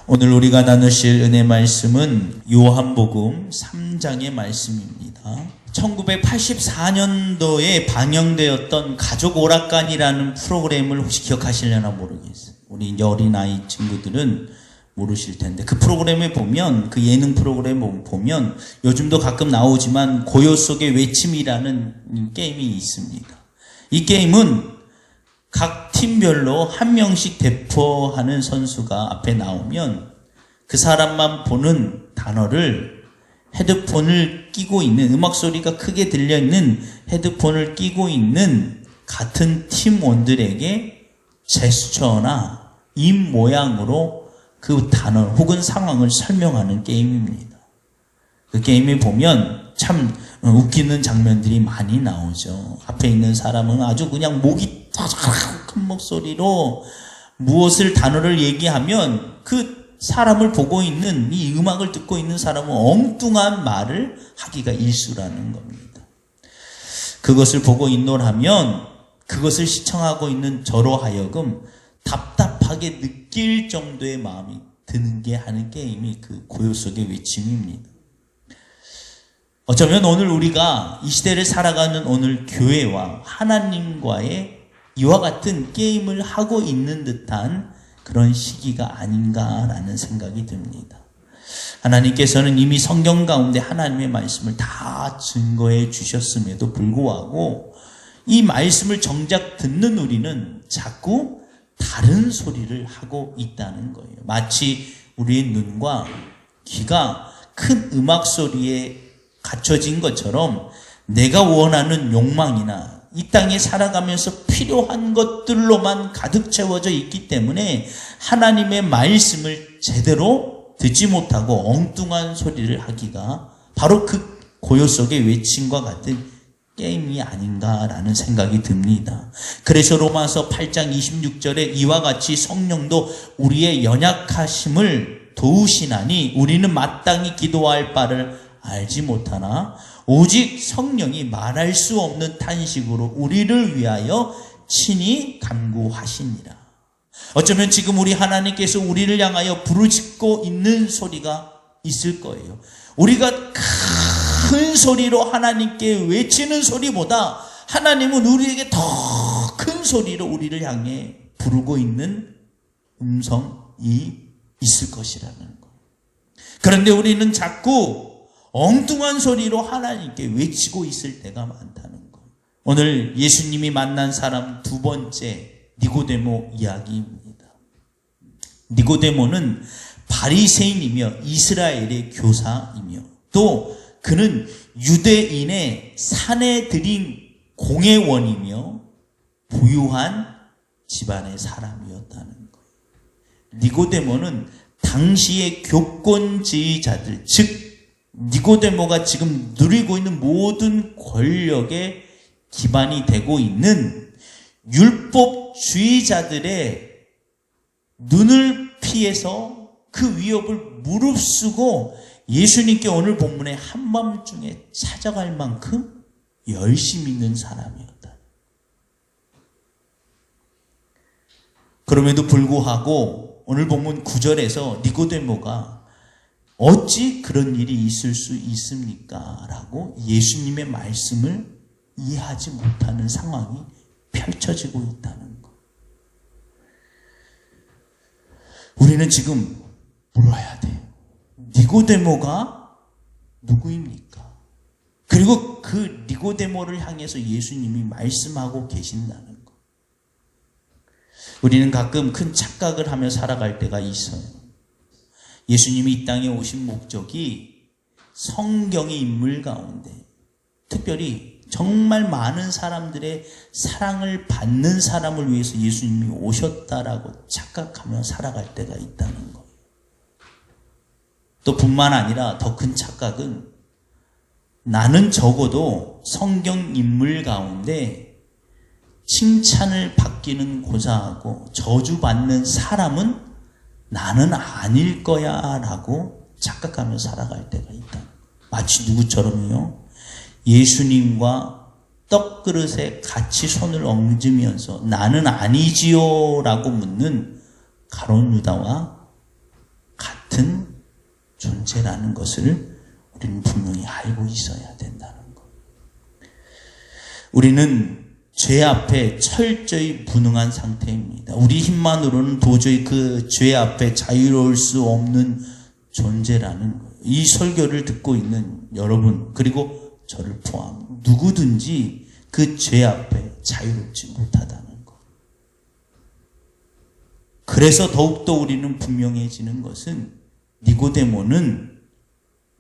오늘 우리가 나누실 은혜 말씀은 요한복음 3장의 말씀입니다. 1984년도에 방영되었던 가족 오락관이라는 프로그램을 혹시 기억하시려나 모르겠어요. 우리 이제 어린아이 친구들은 모르실 텐데, 그 프로그램에 보면, 그 예능 프로그램 보면 요즘도 가끔 나오지만 고요 속의 외침이라는 게임이 있습니다. 이 게임은 각 팀별로 한 명씩 대표하는 선수가 앞에 나오면 그 사람만 보는 단어를 헤드폰을 끼고 있는, 음악 소리가 크게 들려있는 헤드폰을 끼고 있는 같은 팀원들에게 제스처나 입 모양으로 그 단어 혹은 상황을 설명하는 게임입니다. 그 게임에 보면 참 웃기는 장면들이 많이 나오죠. 앞에 있는 사람은 아주 그냥 목이 큰 목소리로 무엇을 단어를 얘기하면 그 사람을 보고 있는, 이 음악을 듣고 있는 사람은 엉뚱한 말을 하기가 일수라는 겁니다. 그것을 보고 있노라면 그것을 시청하고 있는 저로 하여금 답답하게 느낄 정도의 마음이 드는 게 하는 게임이 그 고요 속의 외침입니다. 어쩌면 오늘 우리가 이 시대를 살아가는 오늘 교회와 하나님과의 이와 같은 게임을 하고 있는 듯한 그런 시기가 아닌가라는 생각이 듭니다. 하나님께서는 이미 성경 가운데 하나님의 말씀을 다 증거해 주셨음에도 불구하고 이 말씀을 정작 듣는 우리는 자꾸 다른 소리를 하고 있다는 거예요. 마치 우리의 눈과 귀가 큰 음악 소리에 갇혀진 것처럼 내가 원하는 욕망이나 이 땅에 살아가면서 필요한 것들로만 가득 채워져 있기 때문에 하나님의 말씀을 제대로 듣지 못하고 엉뚱한 소리를 하기가 바로 그 고요 속의 외침과 같은 게임이 아닌가라는 생각이 듭니다. 그래서 로마서 8장 26절에 이와 같이 성령도 우리의 연약하심을 도우시나니 우리는 마땅히 기도할 바를 알지 못하나 오직 성령이 말할 수 없는 탄식으로 우리를 위하여 친히 간구하시니라. 어쩌면 지금 우리 하나님께서 우리를 향하여 부르짖고 있는 소리가 있을 거예요. 우리가 큰 소리로 하나님께 외치는 소리보다 하나님은 우리에게 더 큰 소리로 우리를 향해 부르고 있는 음성이 있을 것이라는 거. 그런데 우리는 자꾸 엉뚱한 소리로 하나님께 외치고 있을 때가 많다는 거. 오늘 예수님이 만난 사람 두 번째 니고데모 이야기입니다. 니고데모는 바리새인이며 이스라엘의 교사이며 또 그는 유대인의 사내들인 공회원이며 부유한 집안의 사람이었다는 거예요. 니고데모는 당시의 교권주의자들, 즉 니고데모가 지금 누리고 있는 모든 권력의 기반이 되고 있는 율법주의자들의 눈을 피해서 그 위협을 무릅쓰고 예수님께 오늘 본문에 한밤중에 찾아갈 만큼 열심히 있는 사람이었다. 그럼에도 불구하고 오늘 본문 9절에서 니고데모가 어찌 그런 일이 있을 수 있습니까? 라고 예수님의 말씀을 이해하지 못하는 상황이 펼쳐지고 있다는 것. 우리는 지금 물어야 돼요. 니고데모가 누구입니까? 그리고 그 니고데모를 향해서 예수님이 말씀하고 계신다는 것. 우리는 가끔 큰 착각을 하며 살아갈 때가 있어요. 예수님이 이 땅에 오신 목적이 성경의 인물 가운데 특별히 정말 많은 사람들의 사랑을 받는 사람을 위해서 예수님이 오셨다라고 착각하며 살아갈 때가 있다는 거예요. 또 뿐만 아니라 더 큰 착각은 나는 적어도 성경 인물 가운데 칭찬을 받기는 고사하고 저주받는 사람은 나는 아닐 거야 라고 착각하며 살아갈 때가 있다. 마치 누구처럼요? 예수님과 떡그릇에 같이 손을 얹으면서 나는 아니지요 라고 묻는 가룟 유다와 같은 존재라는 것을 우리는 분명히 알고 있어야 된다는 것. 우리는 죄 앞에 철저히 무능한 상태입니다. 우리 힘만으로는 도저히 그 죄 앞에 자유로울 수 없는 존재라는 거예요. 이 설교를 듣고 있는 여러분, 그리고 저를 포함 누구든지 그 죄 앞에 자유롭지 못하다는 것. 그래서 더욱더 우리는 분명해지는 것은 니고데모는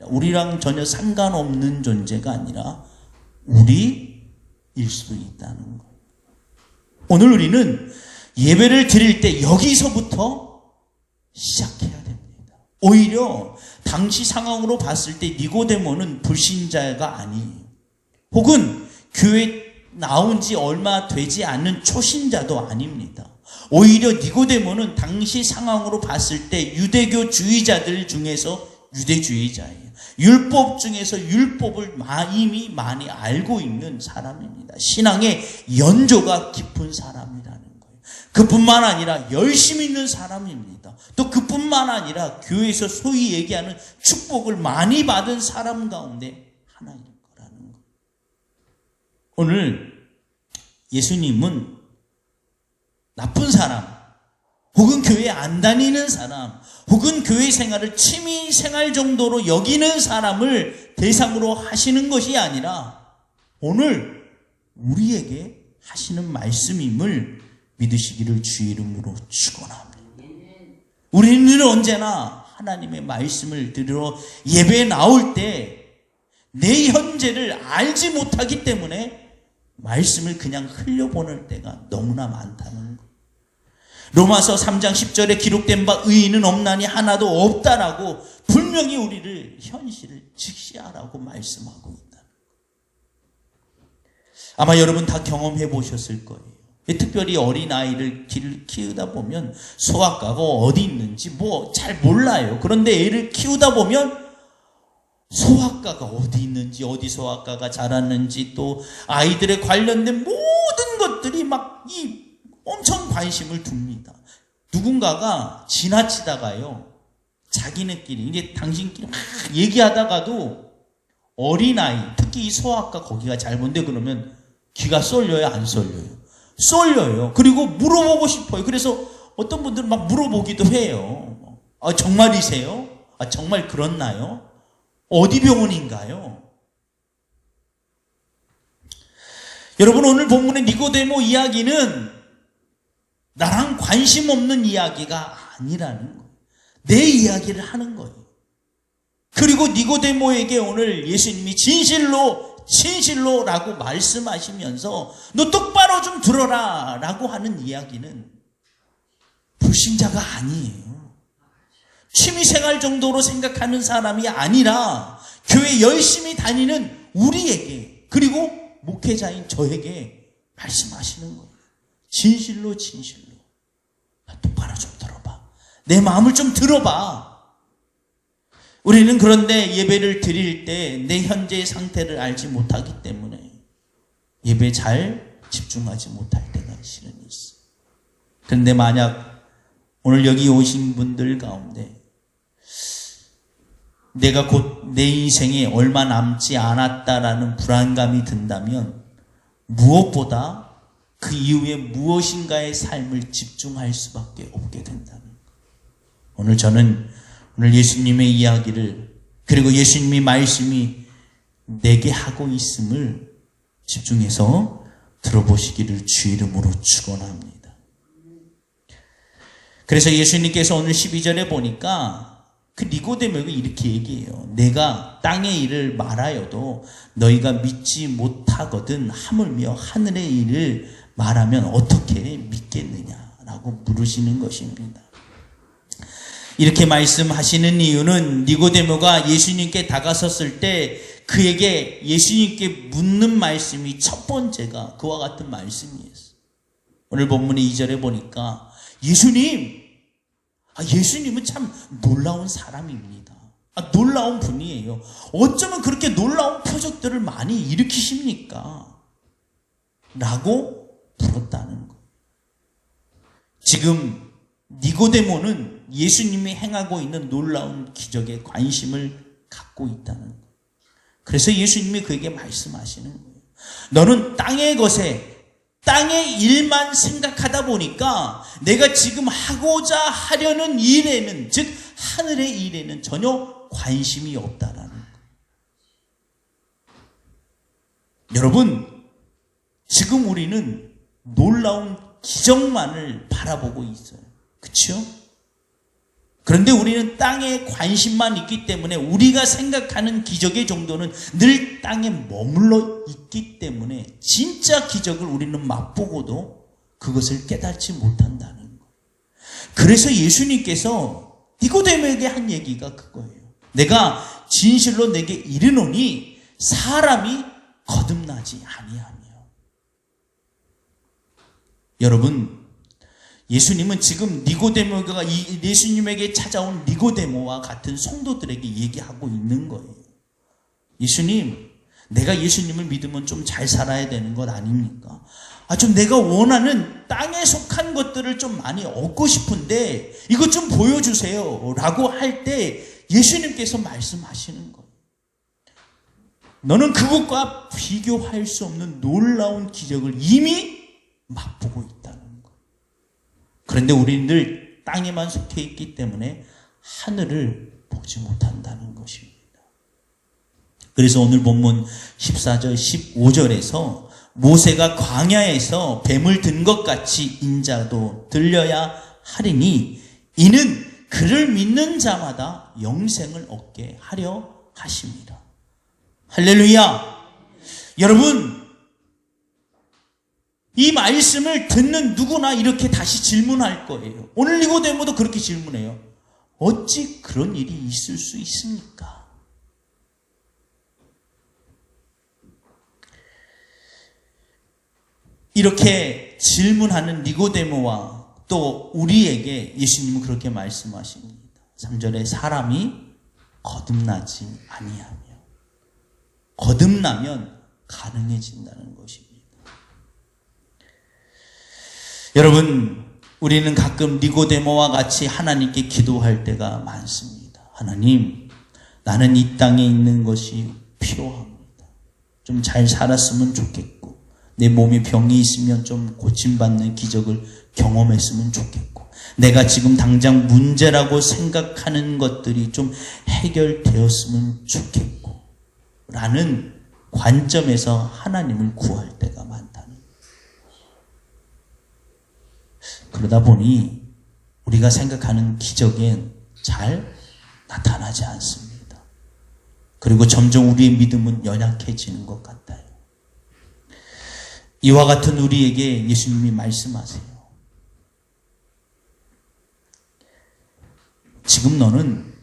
우리랑 전혀 상관없는 존재가 아니라 우리일 수도 있다는 거예요. 오늘 우리는 예배를 드릴 때 여기서부터 시작해야 됩니다. 오히려 당시 상황으로 봤을 때 니고데모는 불신자가 아니에요. 혹은 교회 나온 지 얼마 되지 않은 초신자도 아닙니다. 오히려 니고데모는 당시 상황으로 봤을 때 유대교 주의자들 중에서 유대주의자예요. 율법 중에서 율법을 이미 많이 알고 있는 사람입니다. 신앙의 연조가 깊은 사람이라는 거예요. 그뿐만 아니라 열심히 있는 사람입니다. 또 그뿐만 아니라 교회에서 소위 얘기하는 축복을 많이 받은 사람 가운데 하나일 거라는 거예요. 오늘 예수님은 나쁜 사람, 혹은 교회 안 다니는 사람, 혹은 교회 생활을 취미 생활 정도로 여기는 사람을 대상으로 하시는 것이 아니라 오늘 우리에게 하시는 말씀임을 믿으시기를 주의 이름으로 축원합니다. 우리는 언제나 하나님의 말씀을 들으러 예배에 나올 때 내 현재를 알지 못하기 때문에 말씀을 그냥 흘려보낼 때가 너무나 많다는 것. 로마서 3장 10절에 기록된 바 의인은 없나니 하나도 없다라고 분명히 우리를 현실을 직시하라고 말씀하고 있다. 아마 여러분 다 경험해 보셨을 거예요. 특별히 어린아이를 키우다 보면 소아과가 어디 있는지 뭐 잘 몰라요. 그런데 애를 키우다 보면 소아과가 어디 있는지, 어디 소아과가 자랐는지, 또 아이들에 관련된 모든 것들이 막 엄청 관심을 둡니다. 누군가가 지나치다가요, 자기네끼리, 이제 당신끼리 막 얘기하다가도 어린아이, 특히 이 소아과 거기가 잘못돼 그러면 귀가 쏠려요, 안 쏠려요? 쏠려요. 그리고 물어보고 싶어요. 그래서 어떤 분들은 막 물어보기도 해요. 정말이세요? 정말 그렇나요? 어디 병원인가요? 여러분, 오늘 본문의 니고데모 이야기는 나랑 관심 없는 이야기가 아니라는 거예요. 내 이야기를 하는 거예요. 그리고 니고데모에게 오늘 예수님이 진실로라고 말씀하시면서 너 똑바로 좀 들어라 라고 하는 이야기는 불신자가 아니에요. 취미생활 정도로 생각하는 사람이 아니라 교회 열심히 다니는 우리에게, 그리고 목회자인 저에게 말씀하시는 거예요. 진실로 똑바로 좀 들어봐. 내 마음을 좀 들어봐. 우리는 그런데 예배를 드릴 때 내 현재의 상태를 알지 못하기 때문에 예배에 잘 집중하지 못할 때가 실은 있어. 그런데 만약 오늘 여기 오신 분들 가운데 내가 곧 내 인생에 얼마 남지 않았다라는 불안감이 든다면 무엇보다 그 이후에 무엇인가의 삶을 집중할 수밖에 없게 된다는 것. 오늘 저는 예수님의 이야기를, 그리고 예수님의 말씀이 내게 하고 있음을 집중해서 들어보시기를 주 이름으로 축원합니다. 그래서 예수님께서 오늘 12절에 보니까 그 니고데모에게 이렇게 얘기해요. 내가 땅의 일을 말하여도 너희가 믿지 못하거든 하물며 하늘의 일을 말하면 어떻게 믿겠느냐라고 물으시는 것입니다. 이렇게 말씀하시는 이유는 니고데모가 예수님께 다가섰을 때 그에게 예수님께 묻는 말씀이 첫 번째가 그와 같은 말씀이었어요. 오늘 본문의 2절에 보니까 예수님은 참 놀라운 사람입니다. 놀라운 분이에요. 어쩌면 그렇게 놀라운 표적들을 많이 일으키십니까? 라고 물었다는 거. 지금 니고데모는 예수님이 행하고 있는 놀라운 기적에 관심을 갖고 있다는 거예요. 그래서 예수님이 그에게 말씀하시는 거예요. 너는 땅의 것에, 땅의 일만 생각하다 보니까 내가 지금 하고자 하려는 일에는, 즉 하늘의 일에는 전혀 관심이 없다라는 거예요. 여러분, 지금 우리는 놀라운 기적만을 바라보고 있어요. 그렇죠? 그런데 우리는 땅에 관심만 있기 때문에 우리가 생각하는 기적의 정도는 늘 땅에 머물러 있기 때문에 진짜 기적을 우리는 맛보고도 그것을 깨닫지 못한다는 거예요. 그래서 예수님께서 니고데모에게 한 얘기가 그거예요. 내가 진실로 내게 이르노니 사람이 거듭나지 아니하며. 여러분, 예수님은 지금 니고데모가 예수님에게 찾아온 니고데모와 같은 성도들에게 얘기하고 있는 거예요. 예수님, 내가 예수님을 믿으면 좀 잘 살아야 되는 것 아닙니까? 좀 내가 원하는 땅에 속한 것들을 좀 많이 얻고 싶은데 이것 좀 보여주세요 라고 할 때 예수님께서 말씀하시는 거예요. 너는 그것과 비교할 수 없는 놀라운 기적을 이미 맛보고 있다는 거예요. 그런데 우리는 늘 땅에만 속해 있기 때문에 하늘을 보지 못한다는 것입니다. 그래서 오늘 본문 14절 15절에서 모세가 광야에서 뱀을 든 것 같이 인자도 들려야 하리니 이는 그를 믿는 자마다 영생을 얻게 하려 하십니다. 할렐루야. 여러분, 이 말씀을 듣는 누구나 이렇게 다시 질문할 거예요. 오늘 니고데모도 그렇게 질문해요. 어찌 그런 일이 있을 수 있습니까? 이렇게 질문하는 니고데모와 또 우리에게 예수님은 그렇게 말씀하십니다. 3절에 사람이 거듭나지 아니하며, 거듭나면 가능해진다는 것입니다. 여러분, 우리는 가끔 니고데모와 같이 하나님께 기도할 때가 많습니다. 하나님, 나는 이 땅에 있는 것이 필요합니다. 좀 잘 살았으면 좋겠고, 내 몸에 병이 있으면 좀 고침받는 기적을 경험했으면 좋겠고, 내가 지금 당장 문제라고 생각하는 것들이 좀 해결되었으면 좋겠고 라는 관점에서 하나님을 구할 때가 많다는 거예요. 그러다 보니 우리가 생각하는 기적엔 잘 나타나지 않습니다. 그리고 점점 우리의 믿음은 연약해지는 것 같아요. 이와 같은 우리에게 예수님이 말씀하세요. 지금 너는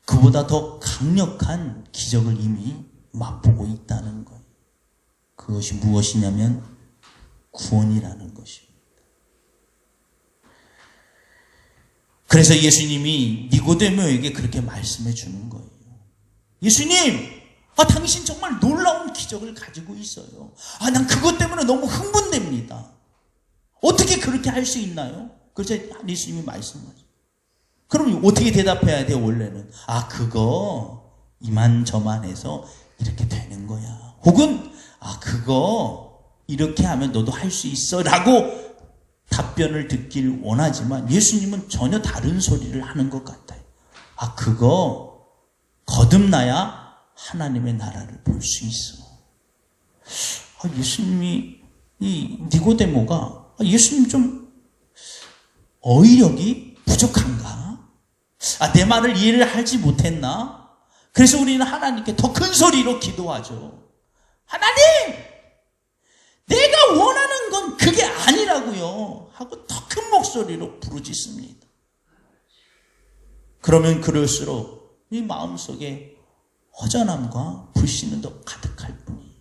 그보다 더 강력한 기적을 이미 맛보고 있다는 거예요. 그것이 무엇이냐면 구원이라는 것입니다. 그래서 예수님이 니고데모에게 그렇게 말씀해 주는 거예요. 예수님, 당신 정말 놀라운 기적을 가지고 있어요. 난 그것 때문에 너무 흥분됩니다. 어떻게 그렇게 할 수 있나요? 그래서 예수님이 말씀하죠. 그럼 어떻게 대답해야 돼요, 원래는? 그거 이만저만 해서 이렇게 되는 거야. 혹은 그거 이렇게 하면 너도 할 수 있어 라고 답변을 듣길 원하지만 예수님은 전혀 다른 소리를 하는 것 같아요. 그거 거듭나야 하나님의 나라를 볼 수 있어. 예수님이, 이 니고데모가 예수님 좀 어휘력이 부족한가? 내 말을 이해를 하지 못했나? 그래서 우리는 하나님께 더 큰 소리로 기도하죠. 하나님! 내가 원하는 건 그게 아니라고요 하고 더 큰 목소리로 부르짖습니다. 그러면 그럴수록 이 마음속에 허전함과 불신은 더 가득할 뿐이에요.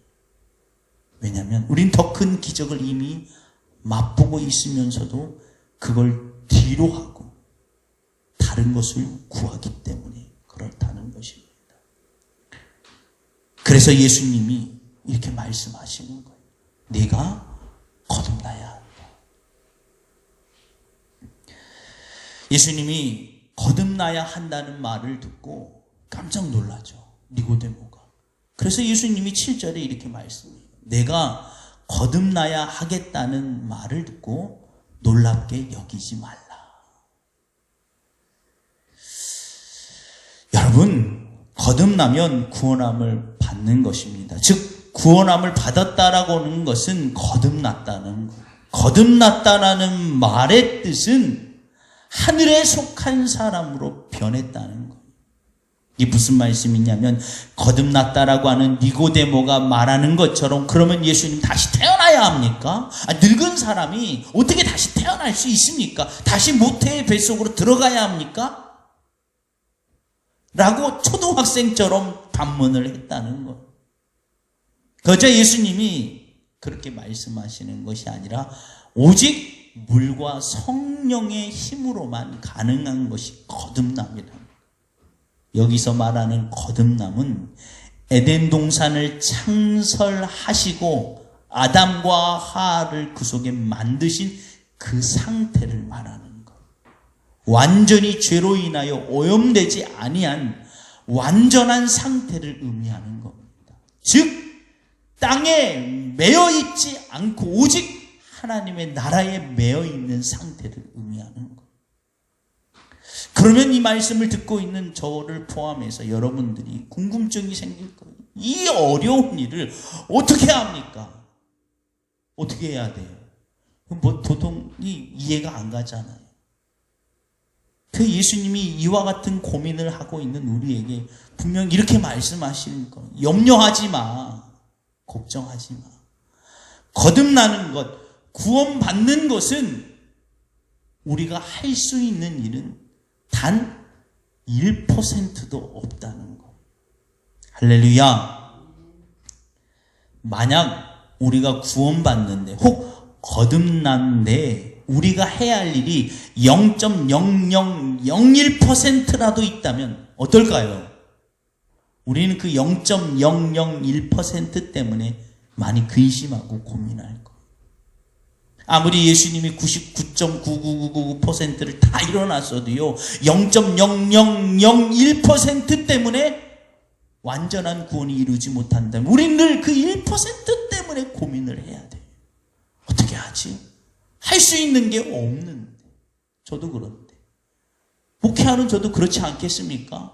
왜냐하면 우린 더 큰 기적을 이미 맛보고 있으면서도 그걸 뒤로 하고 다른 것을 구하기 때문에 그렇다는 것입니다. 그래서 예수님이 이렇게 말씀하시는 거예요. 네가 거듭나야 한다. 예수님이 거듭나야 한다는 말을 듣고 깜짝 놀라죠. 니고데모가. 그래서 예수님이 7절에 이렇게 말씀해요. 내가 거듭나야 하겠다는 말을 듣고 놀랍게 여기지 말라. 여러분, 거듭나면 구원함을 받는 것입니다. 즉 구원함을 받았다라고 하는 것은 거듭났다는 거예요. 거듭났다라는 말의 뜻은 하늘에 속한 사람으로 변했다는 거예요. 이게 무슨 말씀이냐면 거듭났다라고 하는 니고데모가 말하는 것처럼 그러면 예수님 다시 태어나야 합니까? 늙은 사람이 어떻게 다시 태어날 수 있습니까? 다시 모태의 뱃속으로 들어가야 합니까? 라고 초등학생처럼 반문을 했다는 것. 그저 예수님이 그렇게 말씀하시는 것이 아니라 오직 물과 성령의 힘으로만 가능한 것이 거듭남이다. 여기서 말하는 거듭남은 에덴 동산을 창설하시고 아담과 하와를 그 속에 만드신 그 상태를 말하는 것. 완전히 죄로 인하여 오염되지 아니한 완전한 상태를 의미하는 겁니다. 즉 땅에 매여 있지 않고 오직 하나님의 나라에 매여 있는 상태를 의미하는 것. 그러면 이 말씀을 듣고 있는 저를 포함해서 여러분들이 궁금증이 생길 거예요. 이 어려운 일을 어떻게 합니까? 어떻게 해야 돼요? 뭐 도통이 이해가 안 가잖아요. 그 예수님이 이와 같은 고민을 하고 있는 우리에게 분명 이렇게 말씀하시는 거예요. 염려하지 마. 걱정하지 마. 거듭나는 것, 구원받는 것은 우리가 할 수 있는 일은 단 1%도 없다는 것. 할렐루야. 만약 우리가 구원받는데 혹 거듭났는데 우리가 해야 할 일이 0.0001%라도 있다면 어떨까요? 우리는 그 0.001% 때문에 많이 근심하고 고민할 거예요. 아무리 예수님이 99.99999%를 다 일어났어도요, 0.0001% 때문에 완전한 구원이 이루지 못한다면 우리는 늘 그 1% 때문에 고민을 해야 돼요. 어떻게 하지? 할 수 있는 게 없는데. 저도 그런데. 목회하는 저도 그렇지 않겠습니까?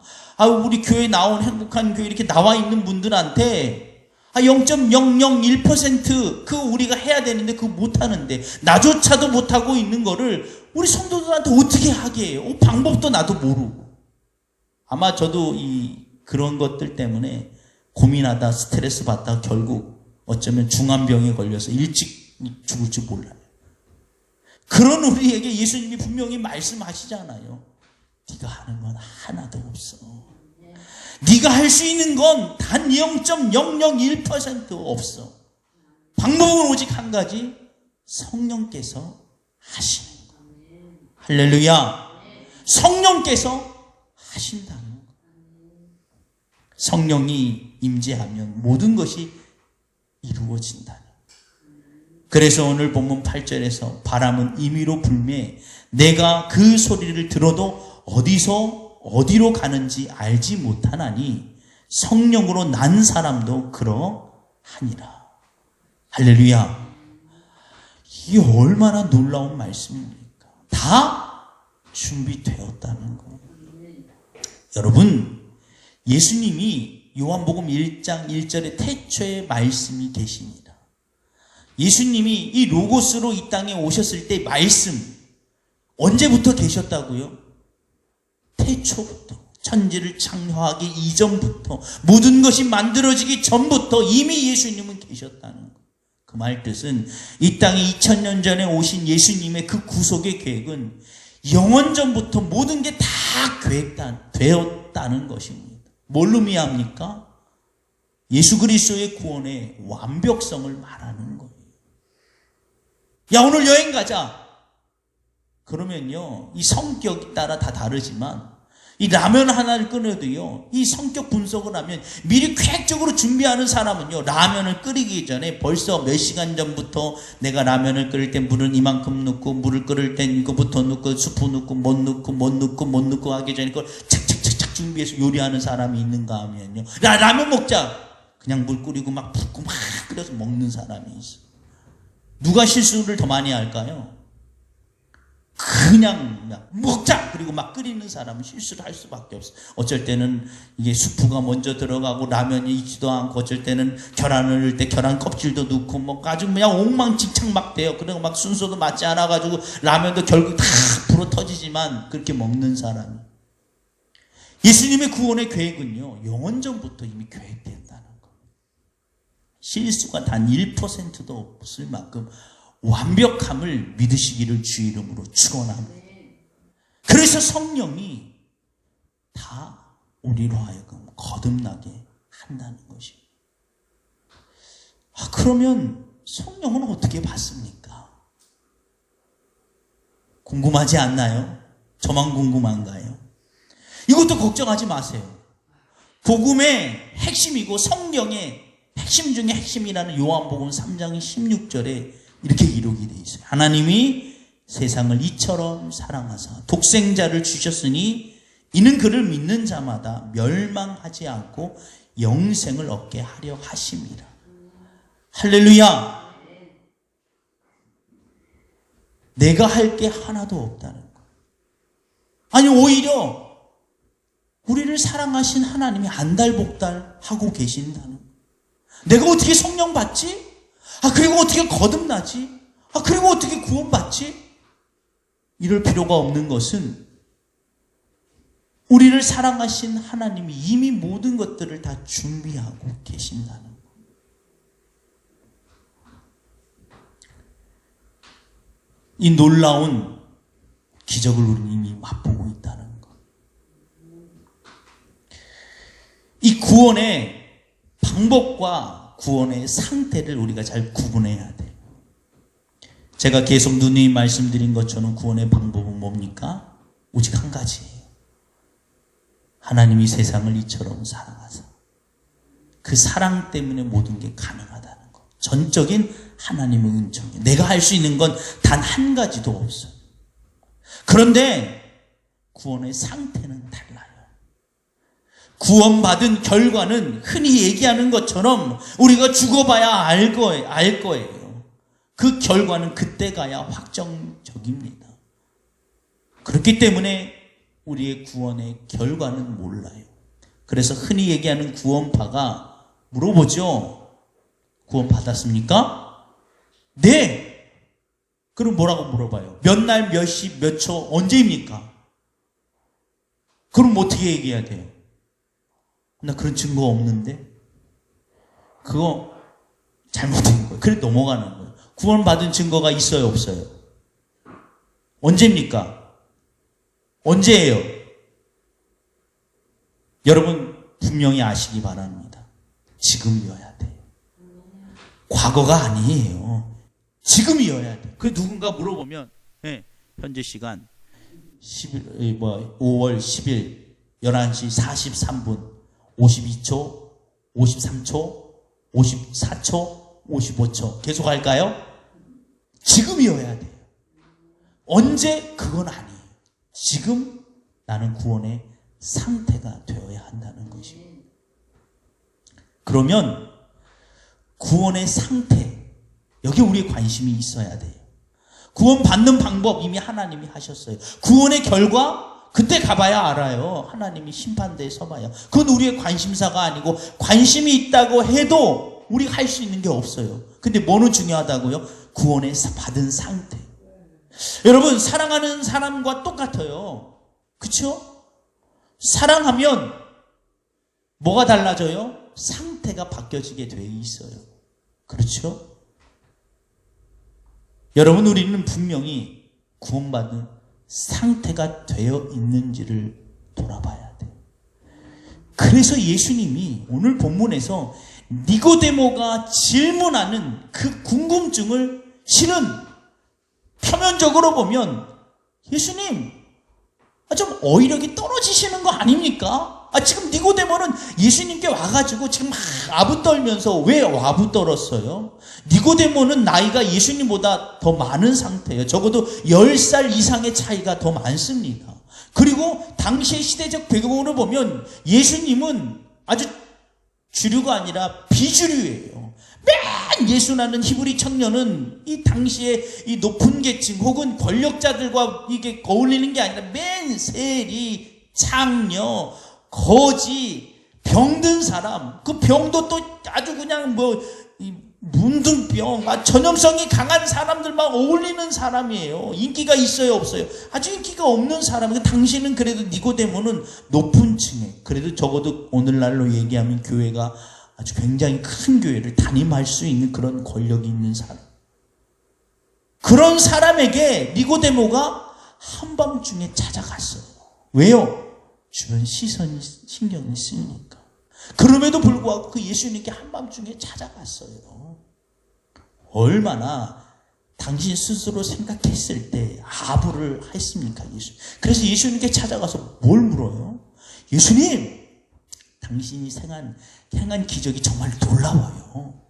우리 교회 나온 행복한 교회 이렇게 나와 있는 분들한테 0.001% 그 우리가 해야 되는데 그거 못하는데 나조차도 못하고 있는 거를 우리 성도들한테 어떻게 하게 해요? 방법도 나도 모르고. 아마 저도 그런 것들 때문에 고민하다 스트레스 받다 결국 어쩌면 중환병에 걸려서 일찍 죽을 줄 몰라요. 그런 우리에게 예수님이 분명히 말씀하시잖아요. 네가 하는 건 하나도 없어. 네가 할 수 있는 건 단 0.001% 없어. 방법은 오직 한 가지, 성령께서 하시는 거. 할렐루야. 성령께서 하신다는 거. 성령이 임재하면 모든 것이 이루어진다는 거. 그래서 오늘 본문 8절에서 바람은 임의로 불매 내가 그 소리를 들어도 어디로 가는지 알지 못하나니 성령으로 난 사람도 그러하니라. 할렐루야. 이게 얼마나 놀라운 말씀입니까? 다 준비되었다는 거예요. 여러분, 예수님이 요한복음 1장 1절에 태초에 말씀이 계십니다. 예수님이 이 로고스로 이 땅에 오셨을 때 말씀 언제부터 계셨다고요? 태초부터, 천지를 창조하기 이전부터, 모든 것이 만들어지기 전부터 이미 예수님은 계셨다는 것. 그 말 뜻은 이 땅에 2000년 전에 오신 예수님의 그 구속의 계획은 영원전부터 모든 게 다 계획되었다는 것입니다. 뭘 의미합니까? 예수 그리스도의 구원의 완벽성을 말하는 거예요. 야, 오늘 여행 가자. 그러면요, 이 성격에 따라 다 다르지만 이 라면 하나를 끓여도요, 이 성격 분석을 하면 미리 계획적으로 준비하는 사람은요, 라면을 끓이기 전에 벌써 몇 시간 전부터 내가 라면을 끓일 때 물은 이만큼 넣고, 물을 끓일 땐 이거부터 넣고, 수프 넣고, 못 넣고 하기 전에 그걸 착착착착 준비해서 요리하는 사람이 있는가 하면요, 라면 먹자! 그냥 물 끓이고 막 붓고 막 끓여서 먹는 사람이 있어. 누가 실수를 더 많이 할까요? 그냥 먹자! 그리고 막 끓이는 사람은 실수를 할 수밖에 없어. 어쩔 때는 이게 수프가 먼저 들어가고 라면이 익지도 않고, 어쩔 때는 계란을 넣을 때 계란 껍질도 넣고 뭐 아주 그냥 엉망진창 막 돼요. 그리고 막 순서도 맞지 않아가지고 라면도 결국 다 불어 터지지만 그렇게 먹는 사람이. 예수님의 구원의 계획은요, 영원전부터 이미 계획된다는 거. 실수가 단 1%도 없을 만큼 완벽함을 믿으시기를 주의 이름으로 축원합니다. 그래서 성령이 다 우리로 하여금 거듭나게 한다는 것입니다. 그러면 성령은 어떻게 받습니까? 궁금하지 않나요? 저만 궁금한가요? 이것도 걱정하지 마세요. 복음의 핵심이고 성령의 핵심 중에 핵심이라는 요한복음 3장 16절에 이렇게 기록이 되어 있어요. 하나님이 세상을 이처럼 사랑하사 독생자를 주셨으니 이는 그를 믿는 자마다 멸망하지 않고 영생을 얻게 하려 하심이라. 할렐루야. 내가 할 게 하나도 없다는 거. 아니, 오히려 우리를 사랑하신 하나님이 안달복달하고 계신다는 거. 내가 어떻게 성령 받지? 그리고 어떻게 거듭나지? 그리고 어떻게 구원받지? 이럴 필요가 없는 것은 우리를 사랑하신 하나님이 이미 모든 것들을 다 준비하고 계신다는 것. 이 놀라운 기적을 우리는 이미 맛보고 있다는 것. 이 구원의 방법과 구원의 상태를 우리가 잘 구분해야 돼요. 제가 계속 누누이 말씀드린 것처럼 구원의 방법은 뭡니까? 오직 한 가지예요. 하나님이 세상을 이처럼 사랑하사 그 사랑 때문에 모든 게 가능하다는 것. 전적인 하나님의 은총이에요. 내가 할 수 있는 건 단 한 가지도 없어요. 그런데 구원의 상태는 달라요. 구원받은 결과는 흔히 얘기하는 것처럼 우리가 죽어봐야 알 거예요. 그 결과는 그때 가야 확정적입니다. 그렇기 때문에 우리의 구원의 결과는 몰라요. 그래서 흔히 얘기하는 구원파가 물어보죠. 구원 받았습니까? 네. 그럼 뭐라고 물어봐요? 몇 날, 몇 시, 몇 초, 언제입니까? 그럼 어떻게 얘기해야 돼요? 나 그런 증거 없는데? 그거 잘못된 거예요. 그래 넘어가는 거예요. 구원받은 증거가 있어요, 없어요? 언제입니까? 언제예요? 여러분 분명히 아시기 바랍니다. 지금이어야 돼요. 과거가 아니에요. 지금이어야 돼요. 그 누군가 물어보면 현재 시간 5월 10일 11시 43분 52초, 53초, 54초, 55초. 계속 할까요? 지금이어야 돼요. 언제? 그건 아니에요. 지금 나는 구원의 상태가 되어야 한다는 것입니다. 그러면 구원의 상태, 여기 우리의 관심이 있어야 돼요. 구원 받는 방법 이미 하나님이 하셨어요. 구원의 결과 그때 가봐야 알아요. 하나님이 심판대에 서봐야. 그건 우리의 관심사가 아니고 관심이 있다고 해도 우리가 할 수 있는 게 없어요. 근데 뭐는 중요하다고요? 구원의 받은 상태. 여러분 사랑하는 사람과 똑같아요. 그렇죠? 사랑하면 뭐가 달라져요? 상태가 바뀌어지게 돼 있어요. 그렇죠? 여러분 우리는 분명히 구원받은 상태가 되어 있는지를 돌아봐야 돼요. 그래서 예수님이 오늘 본문에서 니고데모가 질문하는 그 궁금증을 실은 표면적으로 보면 예수님 좀 어휘력이 떨어지시는 거 아닙니까? 지금 니고데모는 예수님께 와가지고 지금 막 아부떨면서 왜 아부떨었어요? 니고데모는 나이가 예수님보다 더 많은 상태예요. 적어도 10살 이상의 차이가 더 많습니다. 그리고 당시의 시대적 배경으로 보면 예수님은 아주 주류가 아니라 비주류예요. 맨 예수라는 히브리 청년은 이 당시에 이 높은 계층 혹은 권력자들과 이게 어울리는 게 아니라 맨 세리, 창녀, 거지, 병든 사람, 그 병도 또 아주 그냥 문둥병, 전염성이 강한 사람들만 어울리는 사람이에요. 인기가 있어요, 없어요? 아주 인기가 없는 사람. 당신은 그래도 니고데모는 높은 층에, 그래도 적어도 오늘날로 얘기하면 교회가 아주 굉장히 큰 교회를 담임할 수 있는 그런 권력이 있는 사람. 그런 사람에게 니고데모가 한밤중에 찾아갔어요. 왜요? 주변 시선이 신경이 쓰이니까. 그럼에도 불구하고 그 예수님께 한밤중에 찾아갔어요. 얼마나 당신 스스로 생각했을 때 아부를 했습니까, 예수? 그래서 예수님께 찾아가서 뭘 물어요? 예수님, 당신이 행한 기적이 정말 놀라워요.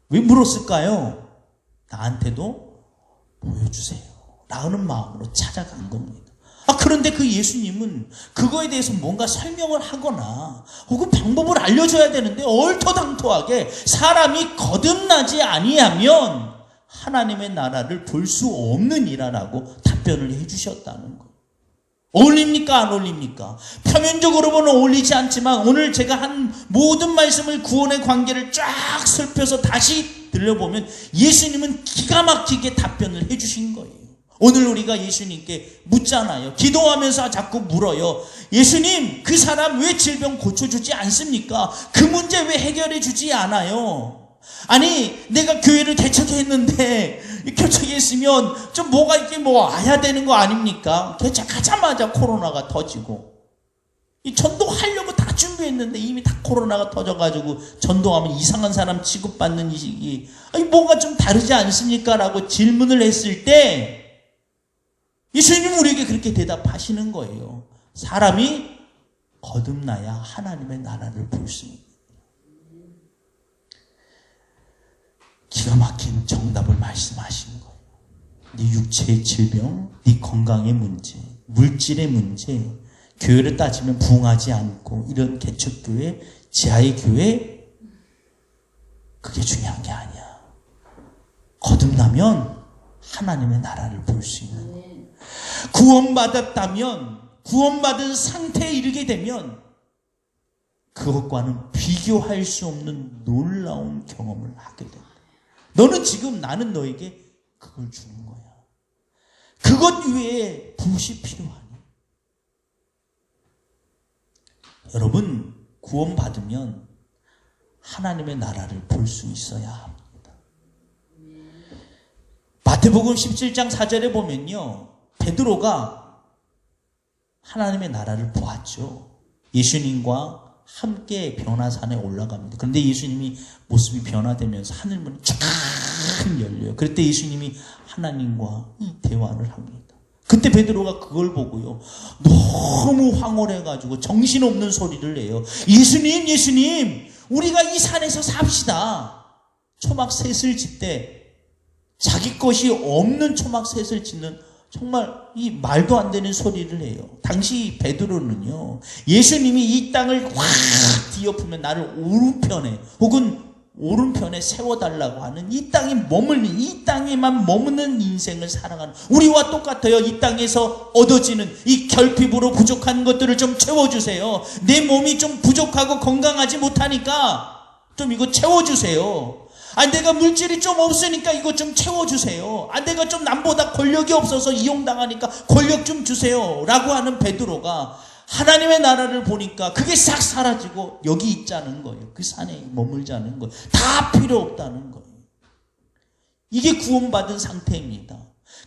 왜 물었을까요? 나한테도 보여주세요. 라는 마음으로 찾아간 겁니다. 그런데 그 예수님은 그거에 대해서 뭔가 설명을 하거나 혹은 방법을 알려줘야 되는데 얼토당토하게 사람이 거듭나지 아니하면 하나님의 나라를 볼 수 없느니라라고 답변을 해주셨다는 거예요. 어울립니까? 안 어울립니까? 표면적으로 보면 어울리지 않지만 오늘 제가 한 모든 말씀을 구원의 관계를 쫙 살펴서 다시 들려보면 예수님은 기가 막히게 답변을 해주신 거예요. 오늘 우리가 예수님께 묻잖아요. 기도하면서 자꾸 물어요. 예수님, 그 사람 왜 질병 고쳐주지 않습니까? 그 문제 왜 해결해 주지 않아요? 아니, 내가 교회를 개척했는데 개척했으면 좀 뭐가 이렇게 와야 되는 거 아닙니까? 개척하자마자 코로나가 터지고 이 전도하려고 다 준비했는데 이미 다 코로나가 터져가지고 전도하면 이상한 사람 취급받는 이 시기, 뭐가 좀 다르지 않습니까? 라고 질문을 했을 때 예수님은 우리에게 그렇게 대답하시는 거예요. 사람이 거듭나야 하나님의 나라를 볼 수 있는. 기가 막힌 정답을 말씀하신 거예요. 네 육체의 질병, 네 건강의 문제, 물질의 문제, 교회를 따지면 부흥하지 않고 이런 개척교회, 지하의 교회, 그게 중요한 게 아니야. 거듭나면 하나님의 나라를 볼 수 있는 거예요. 구원받았다면, 구원받은 상태에 이르게 되면 그것과는 비교할 수 없는 놀라운 경험을 하게 된다. 너는 지금 나는 너에게 그걸 주는 거야. 그것 위에 무엇이 필요하니? 여러분, 구원받으면 하나님의 나라를 볼 수 있어야 합니다. 마태복음 17장 4절에 보면요, 베드로가 하나님의 나라를 보았죠. 예수님과 함께 변화산에 올라갑니다. 그런데 예수님이 모습이 변화되면서 하늘문이 쫙 열려요. 그럴 때 예수님이 하나님과 이 대화를 합니다. 그때 베드로가 그걸 보고요, 너무 황홀해가지고 정신없는 소리를 내요. 예수님, 예수님, 우리가 이 산에서 삽시다. 초막셋을 짓되 자기 것이 없는 초막셋을 짓는 정말 이 말도 안 되는 소리를 해요. 당시 베드로는요, 예수님이 이 땅을 확 뒤엎으면 나를 오른편에 혹은 오른편에 세워달라고 하는 이 땅에 머물는, 이 땅에만 머무는 인생을 살아가는, 우리와 똑같아요. 이 땅에서 얻어지는 이 결핍으로 부족한 것들을 좀 채워주세요. 내 몸이 좀 부족하고 건강하지 못하니까 좀 이거 채워주세요. 내가 물질이 좀 없으니까 이거 좀 채워주세요. 내가 좀 남보다 권력이 없어서 이용당하니까 권력 좀 주세요. 라고 하는 베드로가 하나님의 나라를 보니까 그게 싹 사라지고 여기 있자는 거예요. 그 산에 머물자는 거예요. 다 필요 없다는 거예요. 이게 구원받은 상태입니다.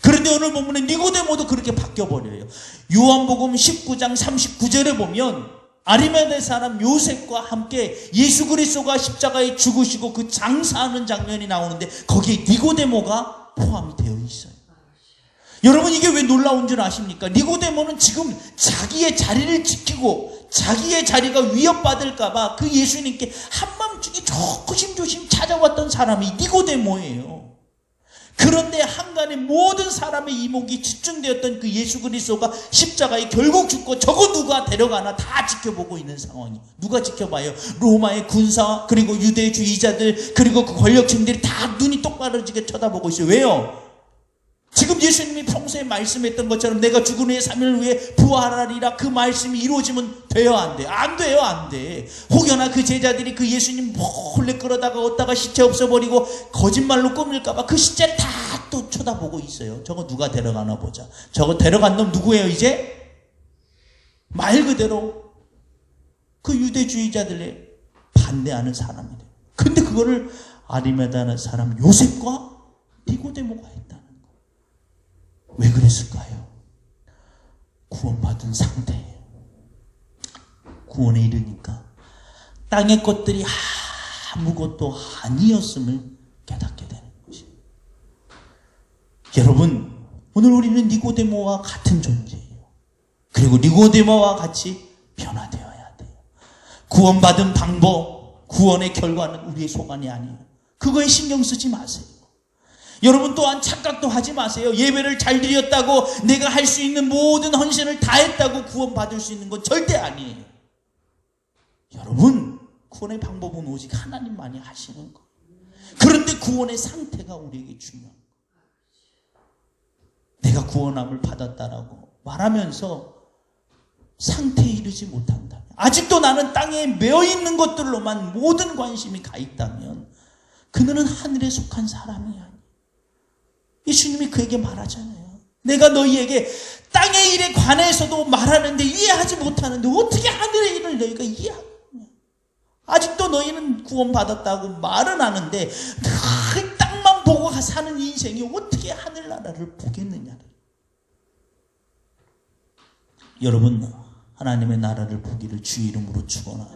그런데 오늘 본문에 니고데모도 그렇게 바뀌어버려요. 요한복음 19장 39절에 보면 아리마대 사람 요셉과 함께 예수 그리스도가 십자가에 죽으시고 그 장사하는 장면이 나오는데 거기에 니고데모가 포함이 되어 있어요. 여러분, 이게 왜 놀라운 줄 아십니까? 니고데모는 지금 자기의 자리를 지키고 자기의 자리가 위협받을까봐 그 예수님께 한밤중에 조심조심 찾아왔던 사람이 니고데모예요. 그런데 한간에 모든 사람의 이목이 집중되었던 그 예수 그리스도가 십자가에 결국 죽고 저거 누가 데려가나 다 지켜보고 있는 상황이. 누가 지켜봐요? 로마의 군사, 그리고 유대주의자들, 그리고 그 권력층들이 다 눈이 똑바로지게 쳐다보고 있어요. 왜요? 지금 예수님이 평소에 말씀했던 것처럼 내가 죽은 후에 3일 후에 부활하리라, 그 말씀이 이루어지면 돼요, 안 돼요? 안 돼요, 안 돼. 혹여나 그 제자들이 그 예수님 몰래 끌어다가 얻다가 시체 없애버리고 거짓말로 꾸밀까봐 그 시체를 다 또 쳐다보고 있어요. 저거 누가 데려가나 보자. 저거 데려간 놈 누구예요, 이제? 말 그대로 그 유대주의자들의 반대하는 사람이래요. 근데 그거를 아리마다는 사람 요셉과 니고데모가 했다는 거예요. 왜 그랬을까요? 구원받은 상태예요. 구원에 이르니까 땅의 것들이 아무것도 아니었음을 깨닫게 되는 것이에요. 여러분, 오늘 우리는 니고데모와 같은 존재예요. 그리고 니고데모와 같이 변화되어야 돼요. 구원받은 방법, 구원의 결과는 우리의 소관이 아니에요. 그거에 신경 쓰지 마세요. 여러분 또한 착각도 하지 마세요. 예배를 잘 드렸다고 내가 할 수 있는 모든 헌신을 다 했다고 구원받을 수 있는 건 절대 아니에요. 여러분, 구원의 방법은 오직 하나님만이 하시는 거예요. 그런데 구원의 상태가 우리에게 중요한 거예요. 내가 구원함을 받았다라고 말하면서 상태에 이르지 못한다면, 아직도 나는 땅에 매어있는 것들로만 모든 관심이 가 있다면 그는 하늘에 속한 사람이 아니에요. 예수님이 그에게 말하잖아요. 내가 너희에게 땅의 일에 관해서도 말하는데 이해하지 못하는데 어떻게 하늘의 일을 너희가 이해하느냐. 아직도 너희는 구원받았다고 말은 하는데 그 땅만 보고 사는 인생이 어떻게 하늘나라를 보겠느냐. 여러분, 하나님의 나라를 보기를 주 이름으로 축원하.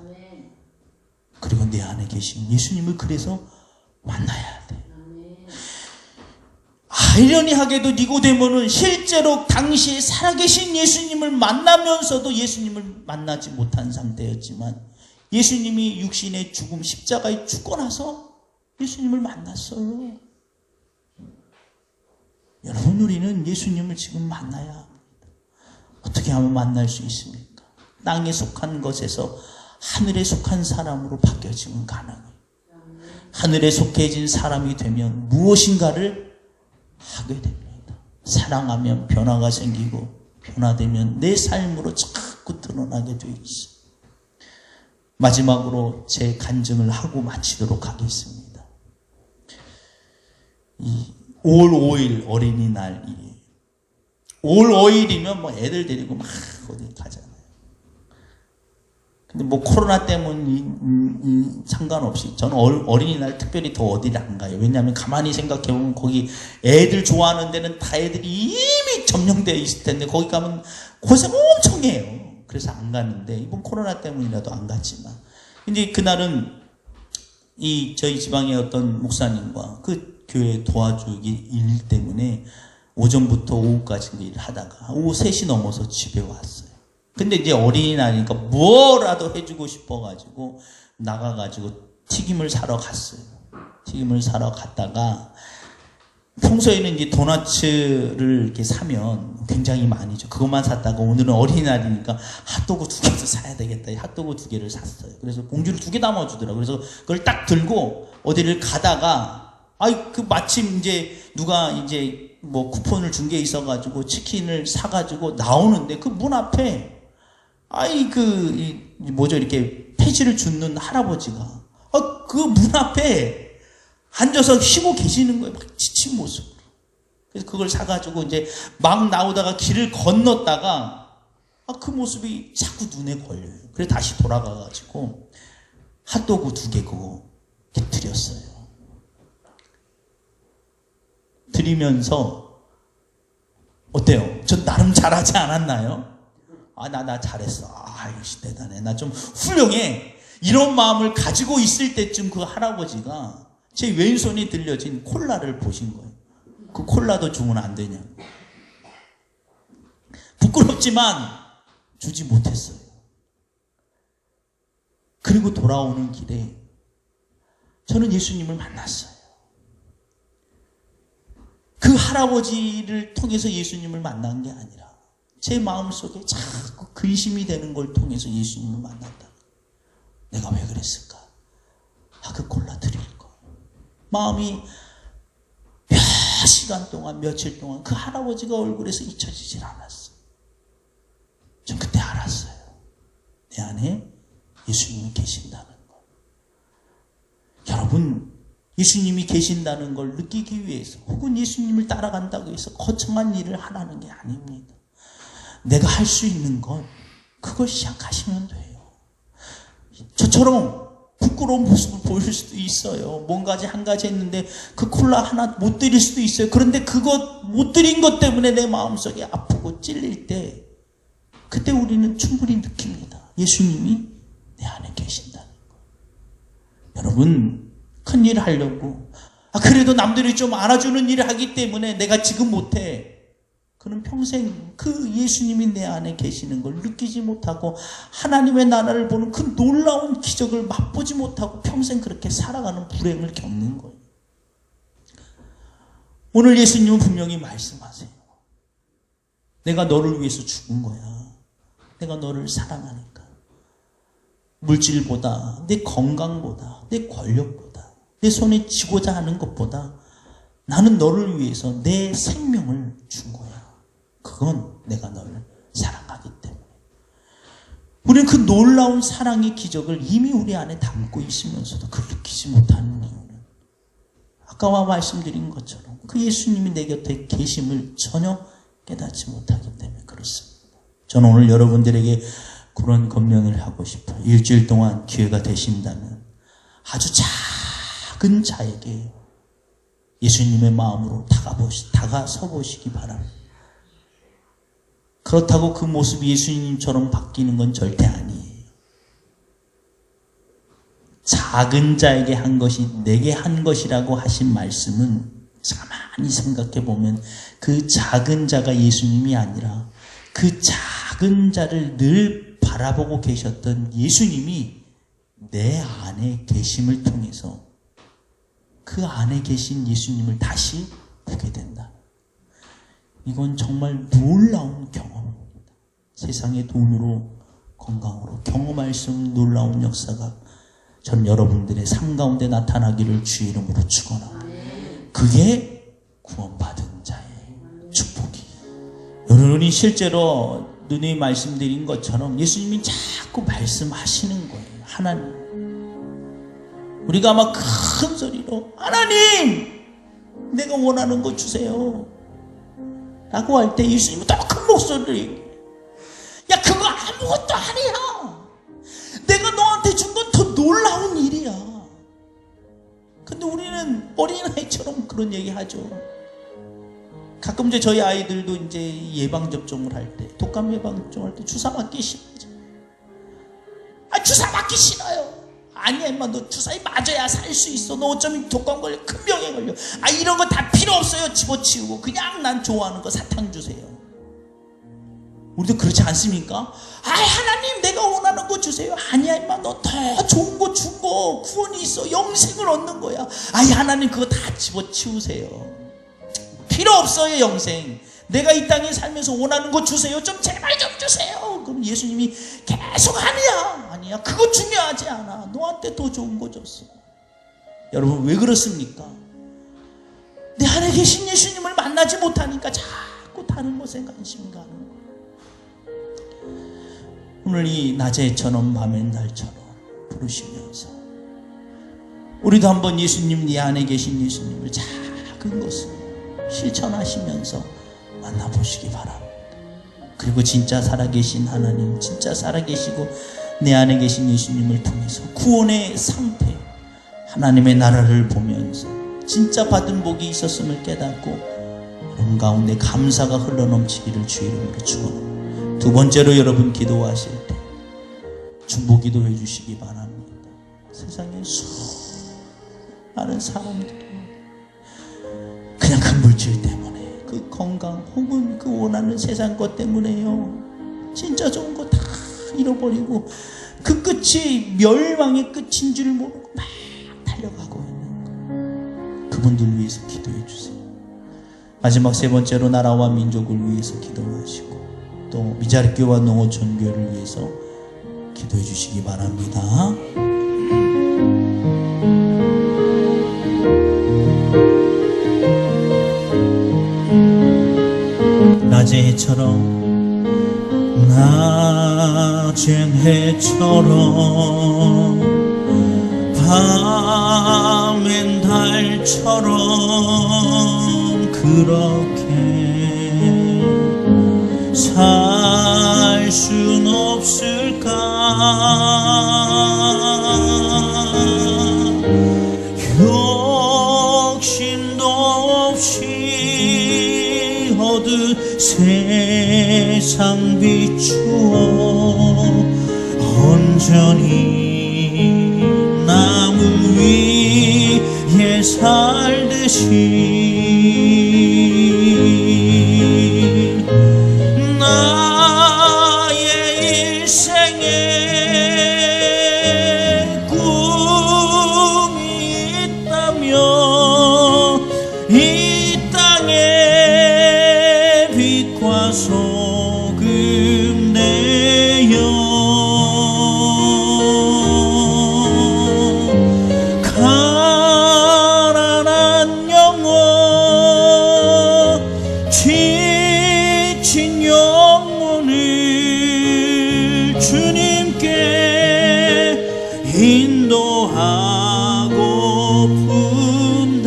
그리고 내 안에 계신 예수님을 그래서 만나야 돼. 아이러니하게도 니고데모는 실제로 당시에 살아계신 예수님을 만나면서도 예수님을 만나지 못한 상태였지만 예수님이 육신의 죽음, 십자가에 죽고 나서 예수님을 만났어요. 여러분, 우리는 예수님을 지금 만나야 합니다. 어떻게 하면 만날 수 있습니까? 땅에 속한 것에서 하늘에 속한 사람으로 바뀌어지면 가능해요. 하늘에 속해진 사람이 되면 무엇인가를 하게 됩니다. 사랑하면 변화가 생기고 변화되면 내 삶으로 자꾸 드러나게 되어 있어요. 마지막으로 제 간증을 하고 마치도록 하겠습니다. 5월 5일 어린이날이에요. 5월 5일이면 뭐 애들 데리고 막 어디 가잖아요. 근데 뭐 코로나 때문 상관없이 저는 어린이날 특별히 더 어디를 안 가요. 왜냐하면 가만히 생각해보면 거기 애들 좋아하는 데는 다 애들이 이미 점령되어 있을 텐데 거기 가면 고생 엄청 해요. 그래서 안 가는데 이번 코로나 때문이라도 안 갔지만 이제 그날은 저희 지방의 어떤 목사님과 그 교회 도와주기 일 때문에 오전부터 오후까지 일을 하다가 오후 3시 넘어서 집에 왔어요. 근데 이제 어린이날이니까 뭐라도 해주고 싶어가지고 나가가지고 튀김을 사러 갔어요. 튀김을 사러 갔다가 평소에는 이제 도너츠를 이렇게 사면 굉장히 많이 줘. 그것만 샀다가 오늘은 어린이날이니까 핫도그 2개도 사야 되겠다. 핫도그 2개를 샀어요. 그래서 봉지를 2개 담아주더라고요. 그래서 그걸 딱 들고 어디를 가다가 마침 이제 누가 이제 뭐 쿠폰을 준 게 있어가지고 치킨을 사가지고 나오는데 그 문 앞에 이렇게 폐지를 줍는 할아버지가 그 문 앞에 앉아서 쉬고 계시는 거예요. 막 지친 모습으로. 그래서 그걸 사가지고 이제 막 나오다가 길을 건넜다가 그 모습이 자꾸 눈에 걸려요. 그래서 다시 돌아가가지고 핫도그 2개 그거 드렸어요. 드리면서 어때요? 전 나름 잘하지 않았나요? 나 잘했어. 역시 대단해. 나 좀 훌륭해. 이런 마음을 가지고 있을 때쯤 그 할아버지가 제 왼손이 들려진 콜라를 보신 거예요. 그 콜라도 주문 안 되냐. 부끄럽지만 주지 못했어요. 그리고 돌아오는 길에 저는 예수님을 만났어요. 그 할아버지를 통해서 예수님을 만난 게 아니라 제 마음속에 자꾸 근심이 되는 걸 통해서 예수님을 만났다. 내가 왜 그랬을까? 그 콜라 드릴 거. 마음이 몇 시간 동안, 며칠 동안 그 할아버지가 얼굴에서 잊혀지질 않았어. 전 그때 알았어요. 내 안에 예수님이 계신다는 거. 여러분, 예수님이 계신다는 걸 느끼기 위해서 혹은 예수님을 따라간다고 해서 거창한 일을 하라는 게 아닙니다. 내가 할 수 있는 건 그걸 시작하시면 돼요. 저처럼 부끄러운 모습을 보일 수도 있어요. 뭔가 한 가지 했는데 그 콜라 하나 못 드릴 수도 있어요. 그런데 그것 못 드린 것 때문에 내 마음속에 아프고 찔릴 때 그때 우리는 충분히 느낍니다. 예수님이 내 안에 계신다는 거. 여러분, 큰일 하려고 그래도 남들이 좀 알아주는 일을 하기 때문에 내가 지금 못해. 그는 평생 그 예수님이 내 안에 계시는 걸 느끼지 못하고 하나님의 나라를 보는 그 놀라운 기적을 맛보지 못하고 평생 그렇게 살아가는 불행을 겪는 거예요. 오늘 예수님은 분명히 말씀하세요. 내가 너를 위해서 죽은 거야. 내가 너를 사랑하니까. 물질보다, 내 건강보다, 내 권력보다, 내 손에 쥐고자 하는 것보다 나는 너를 위해서 내 생명을 준 거야. 그건 내가 너를 사랑하기 때문에. 우리는 그 놀라운 사랑의 기적을 이미 우리 안에 담고 있으면서도 그걸 느끼지 못하는 이유는 아까와 말씀드린 것처럼 그 예수님이 내 곁에 계심을 전혀 깨닫지 못하기 때문에 그렇습니다. 저는 오늘 여러분들에게 그런 권면을 하고 싶어요. 일주일 동안 기회가 되신다면 아주 작은 자에게 예수님의 마음으로 다가서 보시기 바랍니다. 그렇다고 그 모습이 예수님처럼 바뀌는 건 절대 아니에요. 작은 자에게 한 것이 내게 한 것이라고 하신 말씀은 가만히 생각해 보면 그 작은 자가 예수님이 아니라 그 작은 자를 늘 바라보고 계셨던 예수님이 내 안에 계심을 통해서 그 안에 계신 예수님을 다시 보게 된다. 이건 정말 놀라운 경험입니다. 세상의 돈으로 건강으로 경험할 수 없는 놀라운 역사가 전 여러분들의 삶 가운데 나타나기를 주의 이름으로 축원합니다. 그게 구원받은 자의 축복이에요. 여러분이 실제로 누누이 말씀드린 것처럼 예수님이 자꾸 말씀하시는 거예요. 하나님, 우리가 아마 큰 소리로 하나님 내가 원하는 거 주세요 라고 할 때 예수님은 더 큰 목소리로 얘기해요. 야, 그거 아무것도 아니야. 내가 너한테 준 건 더 놀라운 일이야. 근데 우리는 어린아이처럼 그런 얘기 하죠. 가끔 이제 저희 아이들도 이제 예방접종을 할 때, 독감 예방접종할 때 주사 맞기 싫어하죠. 주사 맞기 싫어요. 아니야, 임마, 너 주사에 맞아야 살 수 있어. 너 어쩌면 독감 걸려, 큰 병에 걸려. 이런 거 다 필요 없어요. 집어치우고 그냥 난 좋아하는 거 사탕 주세요. 우리도 그렇지 않습니까? 하나님 내가 원하는 거 주세요. 아니야, 임마, 너 더 좋은 거 준 거 구원이 있어. 영생을 얻는 거야. 하나님 그거 다 집어치우세요. 필요 없어요, 영생. 내가 이 땅에 살면서 원하는 거 주세요. 좀 제발 좀 주세요. 그럼 예수님이 계속 아니야. 그거 중요하지 않아. 너한테 더 좋은 거 줬어. 여러분, 왜 그렇습니까? 내 안에 계신 예수님을 만나지 못하니까 자꾸 다른 것에 관심이 가는 거예요. 오늘 이 낮에처럼 밤의 날처럼 부르시면서 우리도 한번 예수님, 네 안에 계신 예수님을 작은 것을 실천하시면서 만나보시기 바랍니다. 그리고 진짜 살아계신 하나님, 진짜 살아계시고 내 안에 계신 예수님을 통해서 구원의 상태, 하나님의 나라를 보면서 진짜 받은 복이 있었음을 깨닫고 여러분 가운데 감사가 흘러넘치기를 주의 이름으로 축원합니다. 두 번째로 여러분 기도하실 때 중보기도 해주시기 바랍니다. 세상에 수많은 사람들이 그냥 그 물질 때문에 그 건강 혹은 그 원하는 세상 것 때문에요. 진짜 좋은 거 다 잃어버리고 그 끝이 멸망의 끝인 줄 모르고 막 달려가고 있는 거. 그분들 위해서 기도해 주세요. 마지막 세 번째로 나라와 민족을 위해서 기도하시고 또 미자립교와 농어촌교회를 위해서 기도해 주시기 바랍니다. 낮의 해처럼 낮은 해처럼 밤엔 달처럼 그렇게 살 순 없을까. 욕심도 없이 얻은 세상 비추어 온전히 나무 위에 살듯이 나의 일생에 꿈이 있다면 이 땅에 빛과 소금 내어 가난한 영혼 지친 영혼을 주님께 인도하고픈데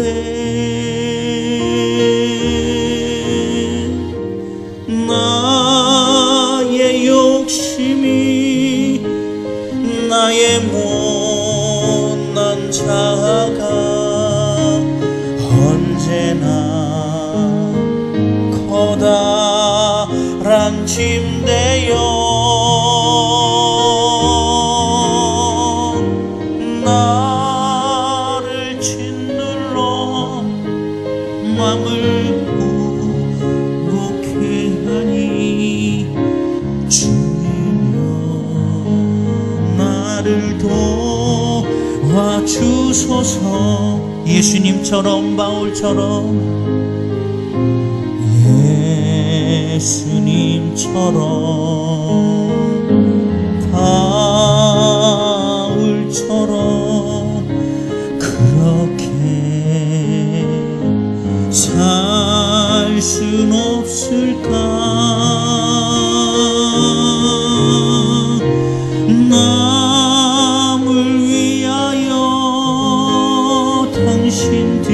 나의 욕심이 나의 못난 자가 언제나 커다란 짐되어 나를 짓눌러 맘을 무겁게 하니 주님여 나를 도와주소서. 예수님처럼 바울처럼 예수님처럼 바울처럼 그렇게 살 순 없을까. 남을 위하여 당신들의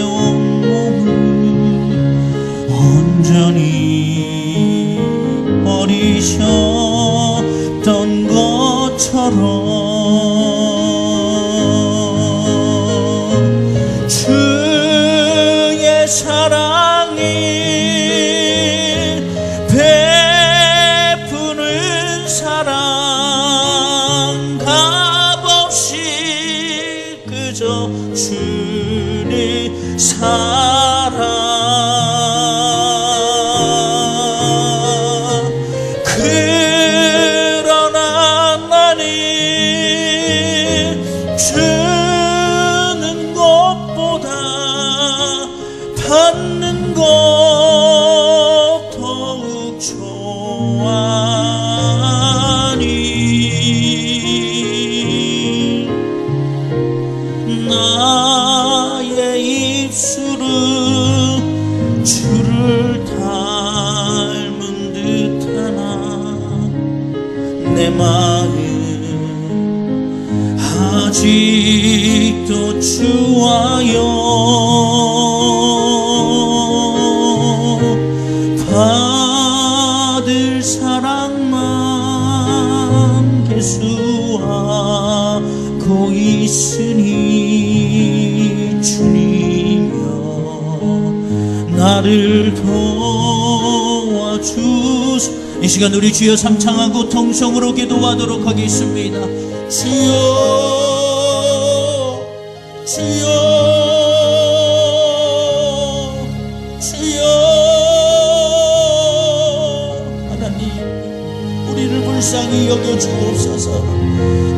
온몸을 온전히 버리셨던 것처럼 주의 사랑이 베푸는 사랑 값없이 그저 주의 사랑. 그러나 나는 주는 것보다 받는 것 더욱 좋아하니 나의 입술은 주를 닮은 듯하나 내 마음 아직도 주와요 받을 사랑만 계수하고 있으니 주님여 나를 도와주소. 이 시간 우리 주여 삼창하고 통성으로 기도하도록 하겠습니다. 주여 주여 불쌍히 여겨 주옵소서.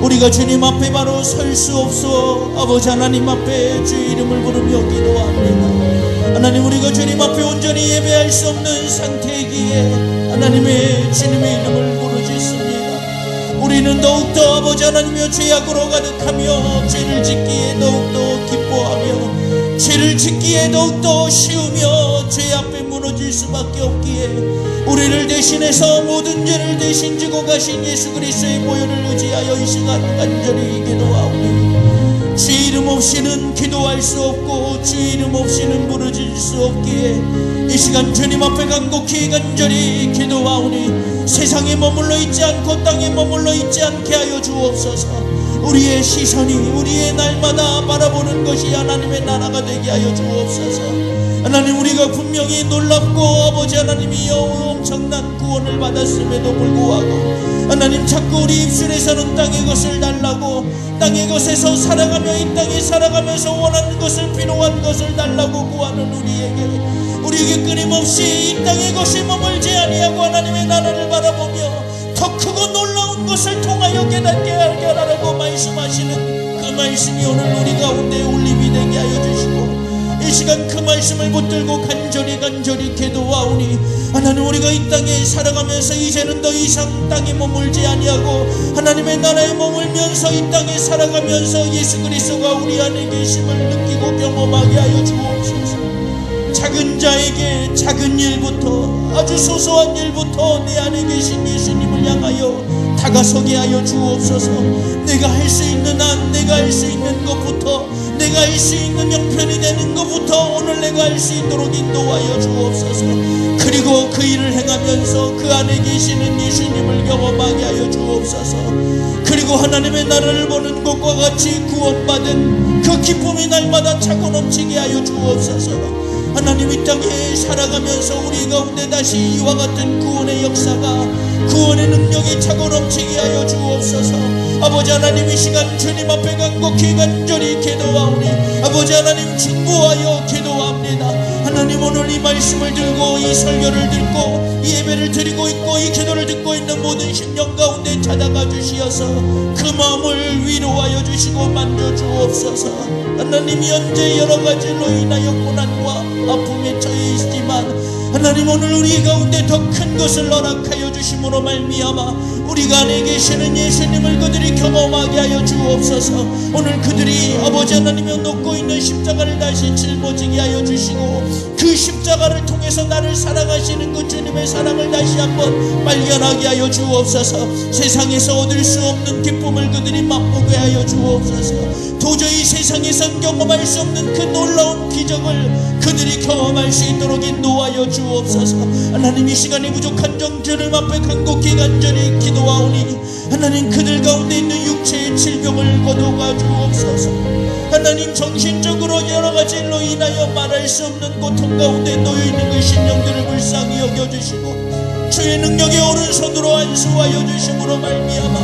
우리가 주님 앞에 바로 설 수 없어 아버지 하나님 앞에 주의 이름을 부르며 기도합니다. 하나님, 우리가 주님 앞에 온전히 예배할 수 없는 상태이기에 하나님의 주님의 이름을 부르짖습니다. 우리는 더욱더 아버지 하나님이여 죄악으로 가득하며 죄를 짓기에 더욱더 기뻐하며 죄를 짓기에 더욱더 쉬우며 죄 앞에 무너질 수밖에 없기에 우리를 대신해서 모든 죄를 대신 지고 가신 예수 그리스도의 보혈을 의지하여 이 시간 간절히 기도하오니 주의 이름 없이는 기도할 수 없고 주의 이름 없이는 부르질 수 없기에 이 시간 주님 앞에 간곡히 간절히 기도하오니 세상에 머물러 있지 않고 땅에 머물러 있지 않게 하여 주옵소서. 우리의 시선이 우리의 날마다 바라보는 것이 하나님의 나라가 되게 하여 주옵소서. 하나님, 우리가 분명히 놀랍고 아버지 하나님이여 엄청난 구원을 받았음에도 불구하고 하나님, 자꾸 우리 입술에서는 땅의 것을 달라고 땅의 것에서 살아가며 이 땅에 살아가면서 원하는 것을 필요한 것을 달라고 구하는 우리에게 끊임없이 이 땅의 것이 머물지 아니하고 하나님의 나라를 바라보며 더 크고 놀라운 것을 통하여 깨닫게 하게 하라고 말씀하시는 그 말씀이 오늘 우리 가운데 울림이 되게 하여 주시고 이 시간 그 말씀을 붙들고 간절히 기도하오니 하나님, 우리가 이 땅에 살아가면서 이제는 더 이상 땅에 머물지 아니하고 하나님의 나라에 머물면서 이 땅에 살아가면서 예수 그리스도가 우리 안에 계심을 느끼고 경험하게 하여 주옵소서. 작은 자에게 작은 일부터 아주 소소한 일부터 내 안에 계신 예수님을 향하여 다가서게 하여 주옵소서. 내가 할 수 있는 한, 내가 할 수 있는 것부터, 내가 할 수 있는 형편이 되는 것부터 오늘 내가 할 수 있도록 인도하여 주옵소서. 그리고 그 일을 행하면서 그 안에 계시는 예수님을 경험하게 하여 주옵소서. 그리고 하나님의 나라를 보는 것과 같이 구원받은 그 기쁨이 날마다 차고 넘치게 하여 주옵소서. 하나님, 이 땅에 살아가면서 우리 가운데 다시 이와 같은 구원의 역사가, 구원의 능력이 차고 넘치게 하여 주옵소서. 아버지 하나님, 이 시간 주님 앞에 간곡히 간절히 기도하오니 아버지 하나님 중보하여 기도합니다. 하나님, 오늘 이 말씀을 들고 이 설교를 듣고 이 예배를 드리고 있고 이 기도를 듣고 있는 모든 심령 가운데 찾아가 주시어서 그 마음을 위로하여 주시고 만져 주옵소서. 하나님, 현재 여러 가지로 인하여 고난과 아픔에 처해 있지만 하나님, 오늘 우리 가운데 더 큰 것을 허락하여 주심으로 말미암아 우리가 안에 계시는 예수님을 그들이 경험하게 하여 주옵소서. 오늘 그들이 아버지 하나님이 놓고 있는 십자가를 다시 짊어지게 하여 주시고 그 십자가를 통해서 나를 사랑하시는 그 주님의 사랑을 다시 한번 발견하게 하여 주옵소서. 세상에서 얻을 수 없는 기쁨을 그들이 맛보게 하여 주옵소서. 도저히 세상에선 경험할 수 없는 그 놀라운 기적을 그들이 경험할 수 있도록 인도하여 주옵소서. 하나님, 이 시간에 부족한 정죄를 앞에 간곡히 간절히 기도하오니 하나님, 그들 가운데 있는 육체의 질병을 거둬가 주옵소서. 하나님, 정신적으로 여러 가지 일로 인하여 말할 수 없는 고통 가운데 놓여있는 그 심령들을 불쌍히 여겨주시고 주의 능력의 오른손으로 안수하여 주심으로 말미암아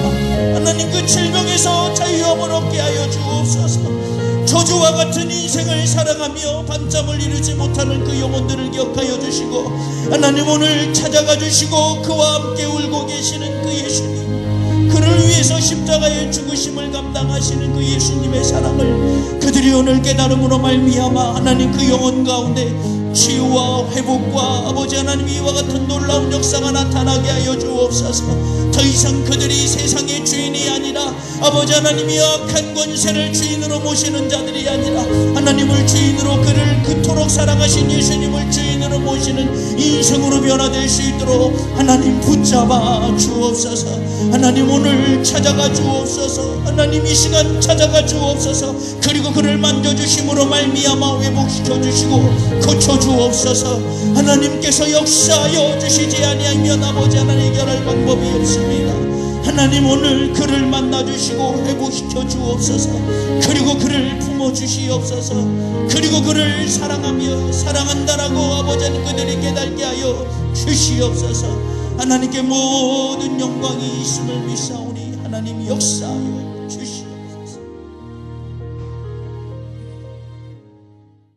하나님, 그 질병에서 자유함을 얻게 하여 주옵소서. 저주와 같은 인생을 살아가며 밤잠을 이루지 못하는 그 영혼들을 기억하여 주시고 하나님, 오늘 찾아가 주시고 그와 함께 울고 계시는 그 예수님, 그를 위해서 십자가의 죽으심을 감당하시는 그 예수님의 사랑을 그들이 오늘 깨달음으로 말미암아 하나님, 그 영혼 가운데 치유와 회복과 아버지 하나님 이와 같은 놀라운 역사가 나타나게 하여 주옵소서. 더 이상 그들이 세상의 주인이 아니라 아버지 하나님이 악한 권세를 주인으로 모시는 자들이 아니라 하나님을 주인으로, 그를 그토록 사랑하신 예수님을 주인으로 모시는 인생으로 변화될 수 있도록 하나님 붙잡아 주옵소서. 하나님, 오늘 찾아가 주옵소서. 하나님, 이 시간 찾아가 주옵소서. 그리고 그를 만져주심으로 말미암아 회복시켜 주시고 고쳐 주옵소서. 하나님께서 역사하여 주시지 아니하면 아버지 하나님 해결할 방법이 없습니다. 하나님, 오늘 그를 만나주시고 회복시켜 주옵소서. 그리고 그를 품어주시옵소서. 그리고 그를 사랑하며 사랑한다라고 아버지 하나님 그들이 깨닫게 하여 주시옵소서. 하나님께 모든 영광이 있음을 믿사오니 하나님 역사하여 주시옵소서.